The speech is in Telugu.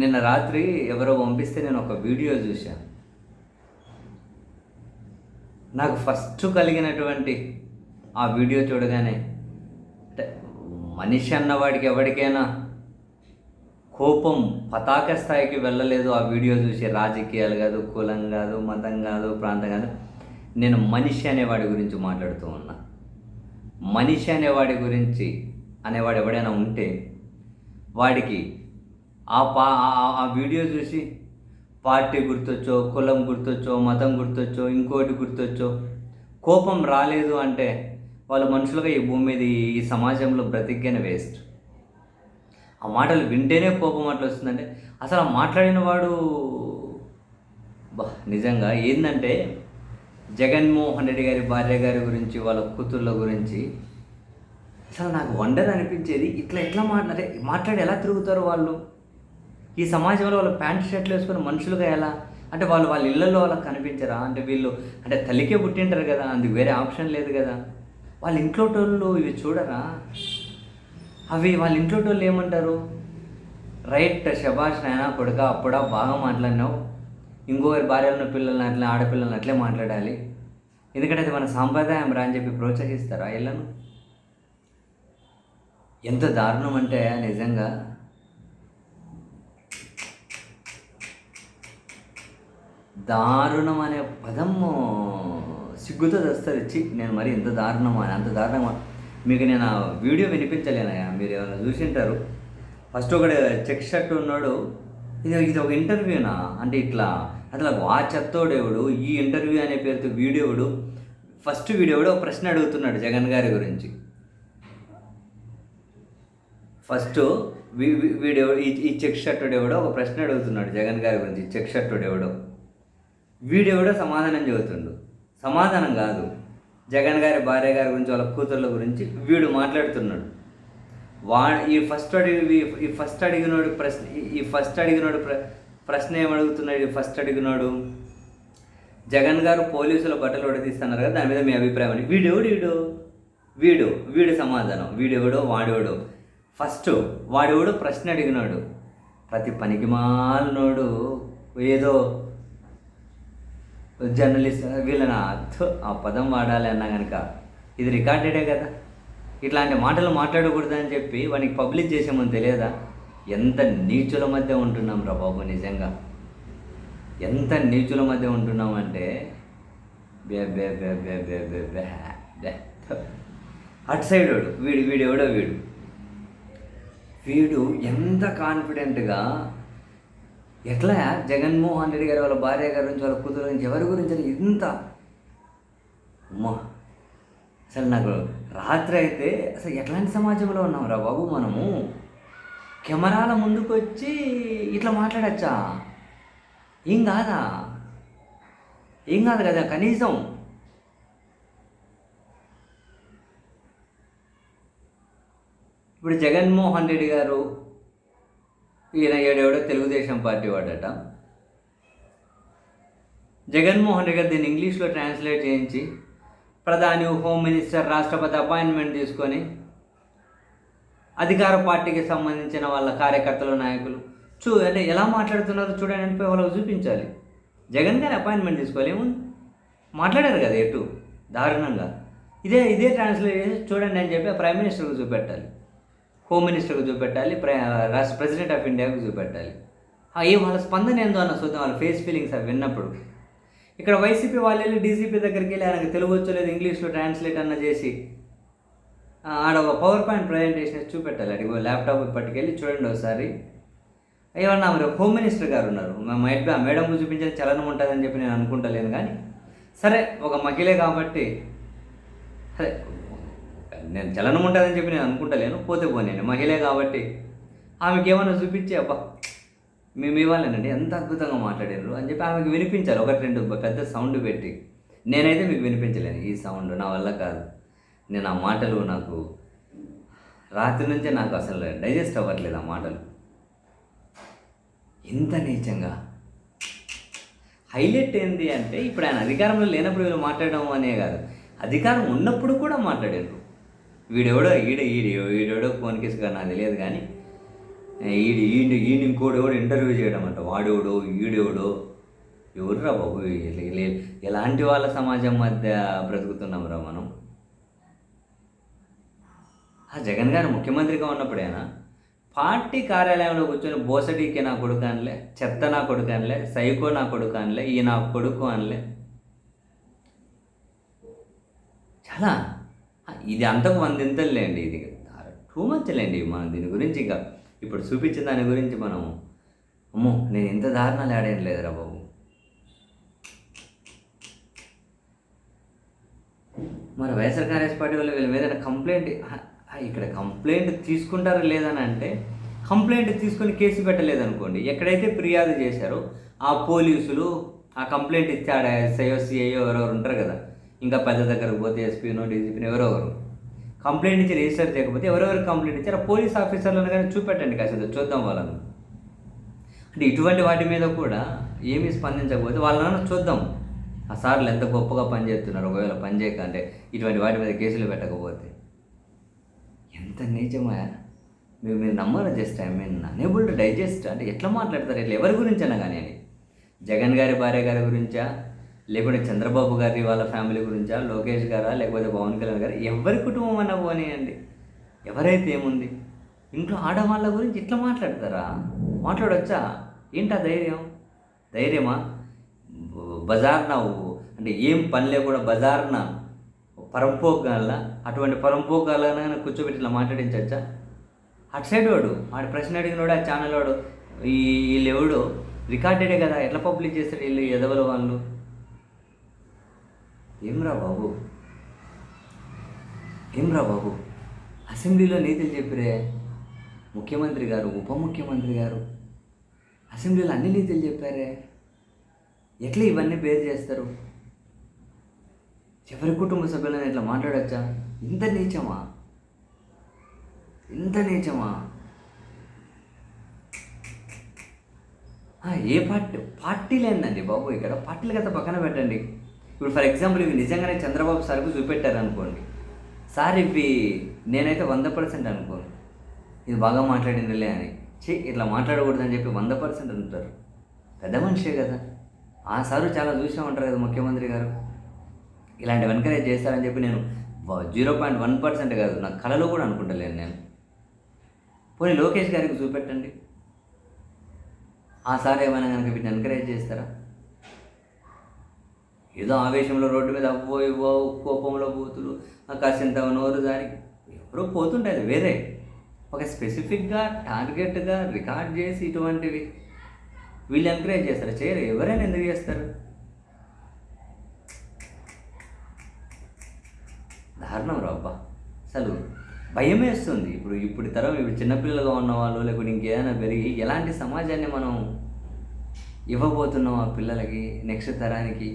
నిన్న రాత్రి ఎవరో పంపిస్తే నేను ఒక వీడియో చూశాను. నాకు ఫస్ట్ కలిగినటువంటి ఆ వీడియో చూడగానే, అంటే మనిషి అన్నవాడికి ఎవరికైనా కోపం పతాక స్థాయికి వెళ్ళలేదు ఆ వీడియో చూసి. రాజకీయాలు కాదు, కులం కాదు, మతం కాదు, ప్రాంతం కాదు. నేను మనిషి అనేవాడి గురించి మాట్లాడుతూ ఉన్నా. మనిషి అనేవాడు ఎవడైనా ఉంటే వాడికి ఆ వీడియో చూసి పార్టీ గుర్తొచ్చో, కులం గుర్తొచ్చో, మతం గుర్తొచ్చో, ఇంకోటి గుర్తొచ్చో కోపం రాలేదు అంటే వాళ్ళు మనుషులుగా ఈ భూమి మీద ఈ సమాజంలో బ్రతికిన వేస్ట్. ఆ మాటలు వింటేనే కోపం అట్లా వస్తుందంటే అసలు ఆ మాట్లాడిన వాడు నిజంగా ఏంటంటే జగన్మోహన్ రెడ్డి గారి భార్య గారి గురించి, వాళ్ళ కూతుర్ల గురించి అసలు నాకు వండర్ అనిపించేది. ఎట్లా మాట్లాడి ఎలా తిరుగుతారు వాళ్ళు ఈ సమాజంలో? వాళ్ళు ప్యాంట్ షర్ట్లు వేసుకుని మనుషులుగా ఎలా అంటే వాళ్ళ ఇళ్లలో వాళ్ళకి కనిపించరా? అంటే వీళ్ళు అంటే తల్లికే పుట్టింటారు కదా, అందుకు వేరే ఆప్షన్ లేదు కదా. వాళ్ళ ఇంట్లో టోళ్ళు ఇవి చూడరా? వాళ్ళ ఇంట్లో టోళ్ళు ఏమంటారు? రైట్, శభాష్ నాయనా కొడుక, అప్పుడా బాగా మాట్లాడినావు, ఇంకోరి భార్యలను పిల్లల్ని అట్లా ఆడపిల్లల్ని అట్లే మాట్లాడాలి, ఎందుకంటే అది మన సాంప్రదాయం రా అని చెప్పి ప్రోత్సహిస్తారా వీళ్ళను? ఎంత దారుణం అంటే నిజంగా దారుణం అనే పదము సిగ్గుతో తెస్తుంది. నేను మరి ఎంత దారుణమా, అంత దారుణమా మీకు నేను ఆ వీడియో వినిపించలేనయా, మీరు ఏమైనా చూసింటారు. ఫస్ట్ ఒకటి చెక్ షర్ట్ ఉన్నాడు, ఇది ఒక ఇంటర్వ్యూనా అంటే ఇట్లా అట్లా ఆ చెత్తోడేవుడు ఈ ఇంటర్వ్యూ అనే పేరుతో వీడియోడు ఫస్ట్ వీడియోడు ఒక ప్రశ్న అడుగుతున్నాడు జగన్ గారి గురించి. ఫస్ట్ వీడియో ఈ చెక్ షర్టుడేవాడో ఒక ప్రశ్న అడుగుతున్నాడు జగన్ గారి గురించి. చెక్ షర్టుడేవాడో వీడియోడో సమాధానం చెబుతుండు. సమాధానం కాదు, జగన్ గారి భార్య గారి గురించి, వాళ్ళ కూతుర్ల గురించి వీడు మాట్లాడుతున్నాడు. ఈ ఫస్ట్ అడిగినోడు ప్రశ్న ఏమడుగుతున్నాడు? ఈ ఫస్ట్ అడిగినోడు జగన్ గారు పోలీసుల బట్టలు ఉడతీస్తున్నారు కదా, దాని మీద మీ అభిప్రాయం అని. వీడు సమాధానం. వీడెవడో వాడేవాడు. ఫస్ట్ వాడెవడు ప్రశ్న అడిగినాడు, ప్రతి పనికిమాలినోడు ఏదో జర్నలిస్ట్ వీళ్ళని ఆ పదం వాడాలి అన్నా కనుక ఇది రికార్డెడే కదా. ఇట్లాంటి మాటలు మాట్లాడకూడదని చెప్పి వానికి పబ్లిష్ చేసామని తెలియదా? ఎంత నీచుల మధ్య ఉంటున్నాం రా బాబు, నిజంగా ఎంత నీచుల మధ్య ఉంటున్నామంటే అటు సైడ్ వాడు వీడెవడో వీడు ఎంత కాన్ఫిడెంట్గా ఎట్లా జగన్మోహన్ రెడ్డి గారు వాళ్ళ భార్య గారి గురించి, వాళ్ళ కూతురు గురించి, ఎవరి గురించి ఇంత అసలు నాకు రాత్రి అయితే అసలు ఎట్లాంటి సమాజంలో ఉన్నాం రా బాబు మనము? కెమెరాల ముందుకు వచ్చి ఇట్లా మాట్లాడచ్చా? ఏం కాదు కదా కనీసం. ఇప్పుడు జగన్మోహన్ రెడ్డి గారు ఈయన ఏడెవడో తెలుగుదేశం పార్టీ వాడట. జగన్మోహన్ రెడ్డి గారు దీన్ని ఇంగ్లీష్లో ట్రాన్స్లేట్ చేయించి ప్రధాని, హోమ్ మినిస్టర్, రాష్ట్రపతి అపాయింట్మెంట్ తీసుకొని అధికార పార్టీకి సంబంధించిన వాళ్ళ కార్యకర్తలు, నాయకులు అంటే ఎలా మాట్లాడుతున్నారో చూడండి అనిపోయి వాళ్ళకు చూపించాలి. జగన్ గారి అపాయింట్మెంట్ తీసుకోలేము, మాట్లాడారు కదా ఎటు దారుణంగా. ఇదే ట్రాన్స్లేట్ చేసి చూడండి అని చెప్పి ప్రైమ్ మినిస్టర్కి చూపెట్టాలి, హోమ్ మినిస్టర్కి చూపెట్టాలి, ప్రెసిడెంట్ ఆఫ్ ఇండియాకి చూపెట్టాలి. వాళ్ళ స్పందన ఏందో అన్న చూద్దాం, వాళ్ళ ఫేస్ ఫీలింగ్స్ అవి విన్నప్పుడు. ఇక్కడ వైసీపీ వాళ్ళు వెళ్ళి డీజీపీ దగ్గరికి వెళ్ళి ఆయనకు తెలుగు వచ్చలేదు, ఇంగ్లీష్లో ట్రాన్స్లేట్ అన్న చేసి ఆడ ఒక పవర్ పాయింట్ ప్రజెంటేషన్ చూపెట్టాలి. అడిగి ల్యాప్టాప్ పట్టుకెళ్ళి చూడండి ఒకసారి. ఏమన్నా మరి హోమ్ మినిస్టర్ గారు ఉన్నారు, మేడంకు చూపించేది చలనం ఉంటుందని చెప్పి నేను అనుకుంటలేను. కానీ సరే, ఒక మహిళే కాబట్టి సరే, నేను చలనం ఉంటుందని చెప్పి నేను అనుకుంటలేను, పోతే పోనీ మహిళే కాబట్టి ఆమెకి ఏమన్నా చూపించి అబ్బా మీ వాళ్ళేనండి ఎంత అద్భుతంగా మాట్లాడారు అని చెప్పి ఆమెకి వినిపించాలి. ఒకటి రెండు పెద్ద సౌండ్ పెట్టి. నేనైతే మీకు వినిపించలేను ఈ సౌండ్, నా వల్ల కాదు. నేను ఆ మాటలు నాకు రాత్రి నుంచే నాకు అసలు డైజెస్ట్ అవ్వట్లేదు ఆ మాటలు. ఇంత నీచంగా హైలైట్ ఏంది అంటే ఇప్పుడు ఆయన అధికారంలో లేనప్పుడు వీళ్ళు మాట్లాడడం అనే కాదు, అధికారం ఉన్నప్పుడు కూడా మాట్లాడారు. వీడెవడో ఫోన్ కేసు కానీ నాకు తెలియదు. కానీ ఈయన ఇంకోడు ఎవడు ఇంటర్వ్యూ చేయడం అంట, వాడెవడో ఈడెవడో. ఎవర్రా బాబు, ఎలాంటి వాళ్ళ సమాజం మధ్య బ్రతుకుతున్నాంరా మనం? ఆ జగన్ గారు ముఖ్యమంత్రిగా ఉన్నప్పుడేనా పార్టీ కార్యాలయంలో కూర్చొని బోసడీకి నా కొడుకు అనలే, చెత్త నా కొడుకు అనలే, సైకో నా కొడుకు అనలే, ఈ నా కొడుకు అనలే? చాలా ఇది అంతకు వందింతలేండి, ఇది టూ మచ్ లేండి. మనం దీని గురించి ఇంకా ఇప్పుడు చూపించిన దాని గురించి మనం అమ్మో నేను ఇంత దారుణాలు ఆడేం లేదురా బాబు. మరి వైఎస్ఆర్ కాంగ్రెస్ పార్టీ వాళ్ళు వీళ్ళ మీద కంప్లైంట్, ఇక్కడ కంప్లైంట్ తీసుకుంటారా లేదని అంటే, కంప్లైంట్ తీసుకొని కేసు పెట్టలేదనుకోండి, ఎక్కడైతే ఫిర్యాదు చేశారో ఆ పోలీసులు ఆ కంప్లైంట్ ఇచ్చాడు ఎస్ఐఓ సిఐఓ ఎవరెవరు ఉంటారు కదా, ఇంకా పెద్ద దగ్గరకు పోతే ఎస్పీనో డీజీపీనో ఎవరెవరు కంప్లైంట్ ఇచ్చి రిజిస్టర్ చేయకపోతే ఎవరెవరు కంప్లైంట్ ఇచ్చారు ఆ పోలీస్ ఆఫీసర్లను కానీ చూపెట్టండి కాసేది, చూద్దాం వాళ్ళను. అంటే ఇటువంటి వాటి మీద కూడా ఏమీ స్పందించకపోతే వాళ్ళని చూద్దాం ఆ సార్లు ఎంత గొప్పగా పనిచేస్తున్నారు. ఒకవేళ పనిచేయక అంటే ఇటువంటి వాటి మీద కేసులు పెట్టకపోతే ఎంత నీచమా. మీరు నమ్మరు. Just I mean unable to digest. అంటే ఎట్లా మాట్లాడతారు, ఎట్లా ఎవరి గురించి అన్నా కానీ అని, జగన్ గారి భార్య గారి గురించా, లేకుంటే చంద్రబాబు గారి వాళ్ళ ఫ్యామిలీ గురించా, లోకేష్ గారా, లేకపోతే పవన్ కళ్యాణ్ గారు, ఎవరి కుటుంబం అన్నా పోనీయండి, ఎవరైతే ఏముంది, ఇంట్లో ఆడవాళ్ళ గురించి ఇట్లా మాట్లాడతారా? మాట్లాడొచ్చా? ఏంటా ధైర్యమా? బజార్న అంటే ఏం పని లేకుండా బజార్న పరంపోగాల, అటువంటి పరంపోగాలనైనా కూర్చోబెట్టి ఇట్లా మాట్లాడించచ్చా? అటు సైడ్ వాడు వాడు ప్రశ్న అడిగినోడు ఆ ఛానల్ వాడు వీళ్ళు ఎవడో రికార్డెడే కదా, ఎట్లా పబ్లిష్ చేస్తాడు వీళ్ళు ఎదవల వాళ్ళు? ఏమ్రా బాబు అసెంబ్లీలో నీతులు చెప్పిరే ముఖ్యమంత్రి గారు, ఉప ముఖ్యమంత్రి గారు అసెంబ్లీలో అన్ని నీతులు చెప్పారే, ఎట్లా ఇవన్నీ బేర్ చేస్తారు? ఎవరి కుటుంబ సభ్యులను ఇట్లా మాట్లాడచ్చా? ఇంత నీచమా? ఏ పార్టీ లేదండి బాబు. ఇక్కడ పార్టీలు కదా పక్కన పెట్టండి. ఇప్పుడు ఫర్ ఎగ్జాంపుల్ ఇవి నిజంగానే చంద్రబాబు సార్కు చూపెట్టారు అనుకోండి, సార్ ఇవి నేనైతే 100% అనుకోను ఇది బాగా మాట్లాడిందిలే అని. ఇట్లా మాట్లాడకూడదని చెప్పి 100% అంటారు. పెద్ద మనిషే కదా, ఆ సారు చాలా చూసే ఉంటారు కదా ముఖ్యమంత్రి గారు. ఇలాంటివి ఎంకరేజ్ చేస్తారని చెప్పి నేను 0.1% కాదు, నా కళలో కూడా అనుకుంటలేను నేను. పోనీ లోకేష్ గారికి చూపెట్టండి, ఆ సార్ ఏమైనా కనుక వీటిని ఎంకరేజ్ చేస్తారా? ఏదో ఆవేశంలో రోడ్డు మీద అవ్వో ఇవ్వో కోపంలో పోతులు కాసింత నోరు దారి ఎవరో పోతుంటాయి, వేరే ఒక స్పెసిఫిక్గా టార్గెట్గా రికార్డ్ చేసి ఇటువంటివి వీళ్ళు ఎంకరేజ్ చేస్తారు? చేయరు. ఎవరైనా ఎందుకు చేస్తారు? దారుణం రాబ్బా. అసలు భయం వేస్తుంది. ఇప్పుడు తరం ఇప్పుడు చిన్నపిల్లలుగా ఉన్నవాళ్ళు లేకపోతే ఇంకేదైనా పెరిగి ఎలాంటి సమాజాన్ని మనం ఇవ్వబోతున్నాం ఆ పిల్లలకి, నెక్స్ట్ తరానికి?